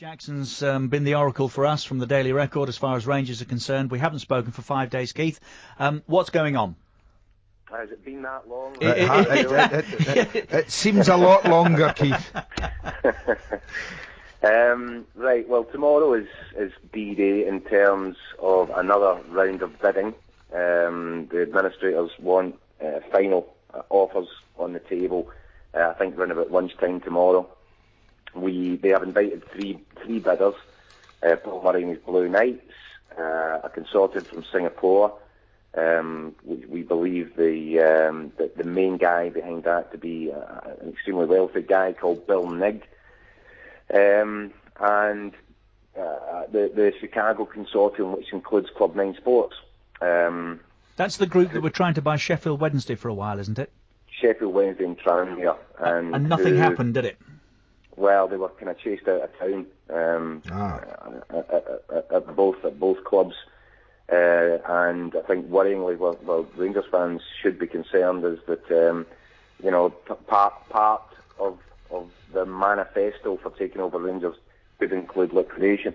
Jackson's been the oracle for us from the Daily Record as far as Rangers are concerned. We haven't spoken for 5 days, Keith. What's going on? Has it been that long? It seems a lot longer, Keith. Right, well, tomorrow is D-Day in terms of another round of bidding. The administrators want final offers on the table, I think around about lunchtime tomorrow. They have invited three bidders, Paul Murray and his Blue Knights, a consortium from Singapore. We believe the main guy behind that to be an extremely wealthy guy called Bill Nigg, and the Chicago consortium, which includes Club 9 Sports. That's the group that were trying to buy Sheffield Wednesday for a while, isn't it? Sheffield Wednesday and Tranmere. And nothing happened, did it? Well, they were kind of chased out of town at both clubs, and I think worryingly, well, Rangers fans should be concerned is that part of the manifesto for taking over Rangers could include liquidation,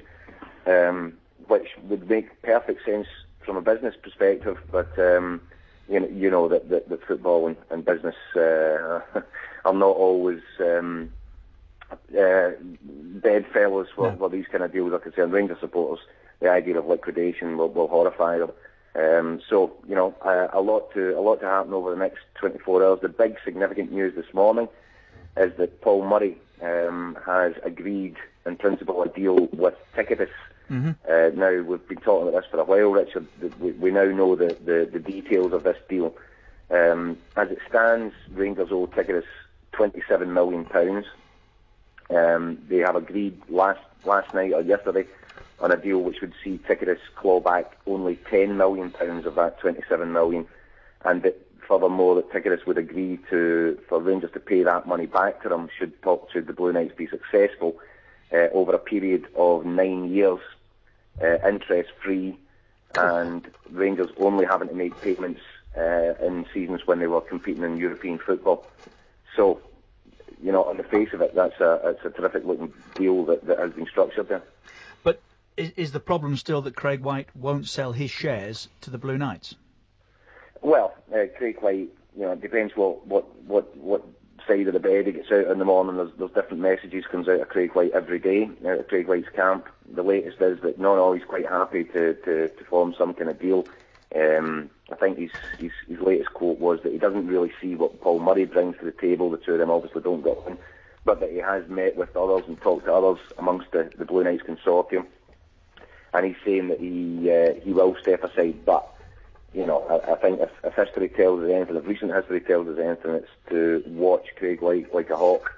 which would make perfect sense from a business perspective, but you know that football and business are not always bedfellows where these kind of deals are concerned. Rangers supporters, the idea of liquidation will horrify them. So a lot to happen over the next 24 hours. The big significant news this morning is that Paul Murray has agreed in principle a deal with Ticketus. Mm-hmm. Now, we've been talking about this for a while, Richard. We now know the details of this deal. As it stands, Rangers owe Ticketus £27 million. They have agreed last night or yesterday on a deal which would see Ticketus claw back only £10 million of that £27 million, and that furthermore that Ticketus would agree for Rangers to pay that money back to them should the Blue Knights be successful over a period of 9 years, interest-free, and Rangers only having to make payments in seasons when they were competing in European football. So, on the face of it, it's a terrific-looking deal that has been structured there. But is the problem still that Craig White won't sell his shares to the Blue Knights? Well, Craig White, it depends what side of the bed he gets out in the morning. There's different messages comes out of Craig White every day, out of Craig White's camp. The latest is that he's quite happy to form some kind of deal. I think his latest quote was that he doesn't really see what Paul Murray brings to the table. The two of them obviously don't get on, but that he has met with others and talked to others amongst the Blue Knights consortium, and he's saying that he will step aside. But I think if history tells us anything, if recent history tells us anything, it's to watch Craig White like a hawk.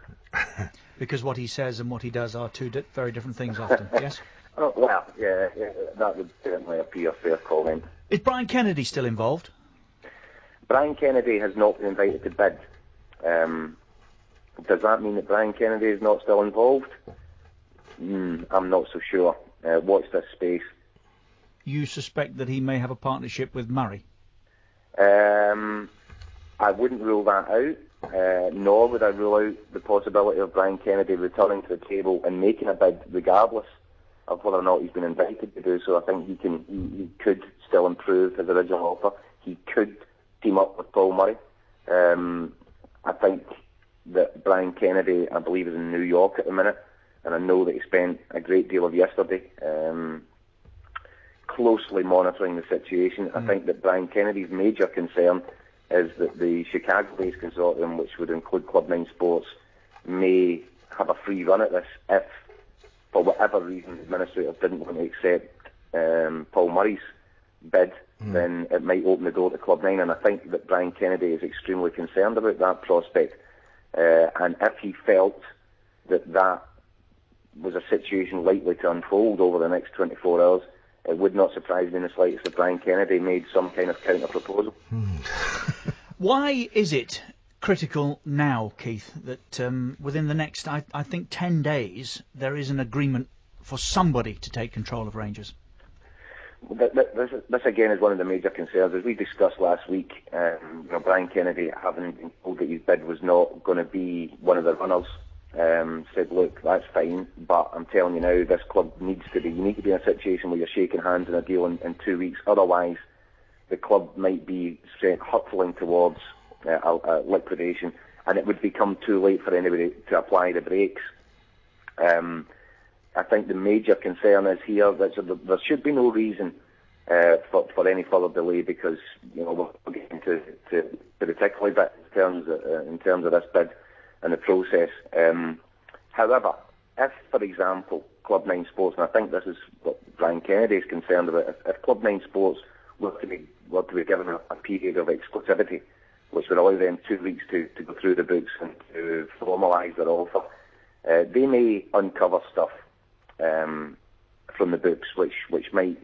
Because what he says and what he does are two very different things often, yes? Oh, well, yeah, that would certainly appear a fair comment. Is Brian Kennedy still involved? Brian Kennedy has not been invited to bid. Does that mean that Brian Kennedy is not still involved? I'm not so sure. Watch this space. You suspect that he may have a partnership with Murray? I wouldn't rule that out, nor would I rule out the possibility of Brian Kennedy returning to the table and making a bid regardless of whether or not he's been invited to do so. I think he could still improve his original offer. He could team up with Paul Murray. I think that Brian Kennedy, I believe, is in New York at the minute, and I know that he spent a great deal of yesterday closely monitoring the situation. I think that Brian Kennedy's major concern is that the Chicago-based consortium, which would include Club 9 Sports, may have a free run at this if, for whatever reason, the administrators didn't want to accept Paul Murray's bid, then it might open the door to Club 9, and I think that Brian Kennedy is extremely concerned about that prospect. And if he felt that was a situation likely to unfold over the next 24 hours, it would not surprise me in the slightest if Brian Kennedy made some kind of counter-proposal. Why is it critical now, Keith, that within the next, I think, 10 days, there is an agreement for somebody to take control of Rangers? This again is one of the major concerns. As we discussed last week, Brian Kennedy, having been told that his bid was not going to be one of the runners said, look, that's fine, but I'm telling you now, this club you need to be in a situation where you're shaking hands on a deal in 2 weeks. Otherwise, the club might be hurtling towards a liquidation, and it would become too late for anybody to apply the brakes. I think the major concern is here that there should be no reason for any further delay, because we're getting to the tickly bit in terms of this bid and the process. However, if, for example, Club 9 Sports, and I think this is what Brian Kennedy is concerned about, if Club 9 Sports were to be given a period of exclusivity, which would allow them 2 weeks to go through the books and to formalise their offer, they may uncover stuff from the books which might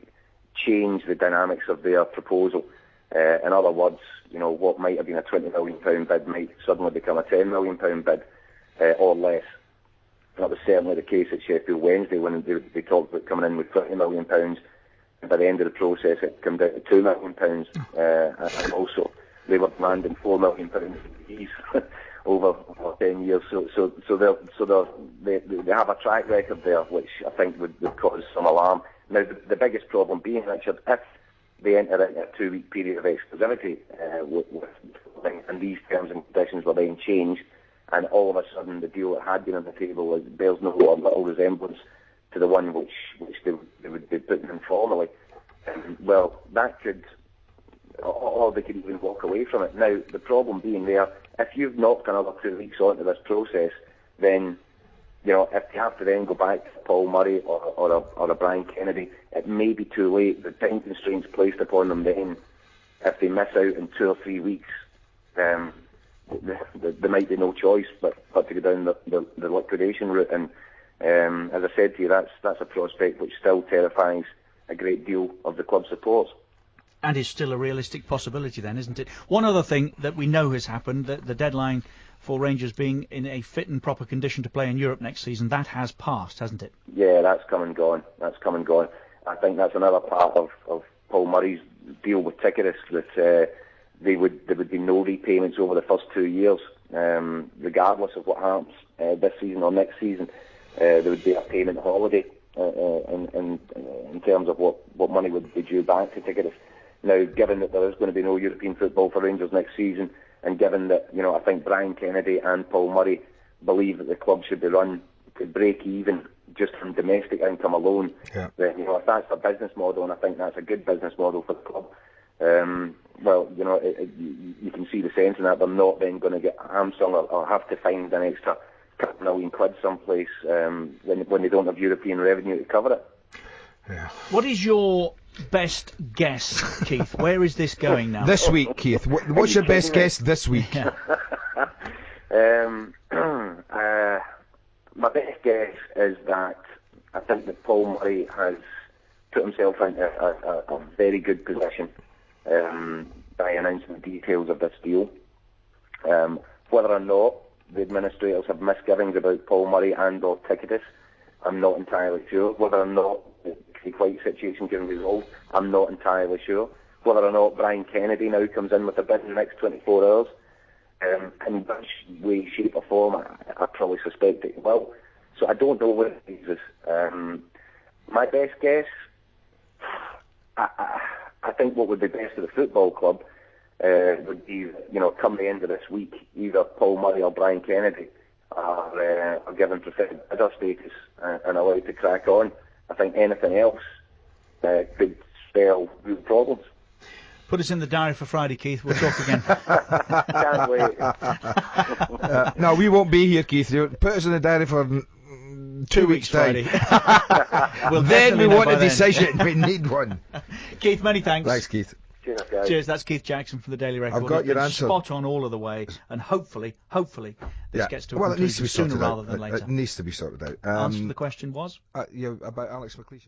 change the dynamics of their proposal. In other words, what might have been a £20 million bid might suddenly become a £10 million bid or less. That was certainly the case at Sheffield Wednesday when they talked about coming in with £20 million, and by the end of the process it came down to £2 million, and also they were demanding £4 million fees over 10 years. So they have a track record there, which I think would cause some alarm. Now, the biggest problem being, Richard, if they enter into a 2 week period of exclusivity and these terms and conditions were then changed, and all of a sudden the deal that had been on the table bears no little resemblance to the one which they would be putting in formally, well, that could, or they could even walk away from it. Now, the problem being there, if you've knocked another 2 weeks onto this process, then if they have to then go back to Paul Murray or a Brian Kennedy, it may be too late. The time constraints placed upon them then, if they miss out in 2 or 3 weeks, there might be no choice but to go down the liquidation route. And as I said to you, that's a prospect which still terrifies a great deal of the club supporters. And is still a realistic possibility then, isn't it? One other thing that we know has happened, the deadline for Rangers being in a fit and proper condition to play in Europe next season, that has passed, hasn't it? Yeah, that's come and gone. I think that's another part of Paul Murray's deal with Ticketus, that there would be no repayments over the first 2 years, regardless of what happens this season or next season. There would be a payment holiday in terms of what money would be due back to Ticketus. Now, given that there is going to be no European football for Rangers next season, and given that, I think Brian Kennedy and Paul Murray believe that the club should be run to break even just from domestic income alone, then, if that's a business model, and I think that's a good business model for the club, well, you can see the sense in that. They're not then going to get hamstrung or have to find an extra couple million quid someplace when they don't have European revenue to cover it. Yeah. What is your best guess, Keith? Where is this going now? This week, Keith. What's your best guess this week? Yeah. My best guess is that I think that Paul Murray has put himself into a very good position by announcing the details of this deal. Whether or not the administrators have misgivings about Paul Murray and or Ticketus, I'm not entirely sure. Whether or not the White situation can be resolved, I'm not entirely sure. Whether or not Brian Kennedy now comes in with a bid in the next 24 hours, in which way, shape or form, I probably suspect it will. So I don't know where it leaves us. My best guess, I think what would be best for the football club would be, come the end of this week, either Paul Murray or Brian Kennedy are given preferred bidder status and allowed to crack on. I think anything else could spell real problems. Put us in the diary for Friday, Keith. We'll talk again. Can't wait. No, we won't be here, Keith. Put us in the diary for 2 weeks' time. Then we want a decision. We need one. Keith, many thanks. Thanks, Keith. Cheers, guys. Cheers. That's Keith Jackson from the Daily Record. I've got your answer. Spot on all of the way, and hopefully, this gets to a conclusion sooner rather than later. It needs to be sorted out. Answer to the question was? About Alex McLeish.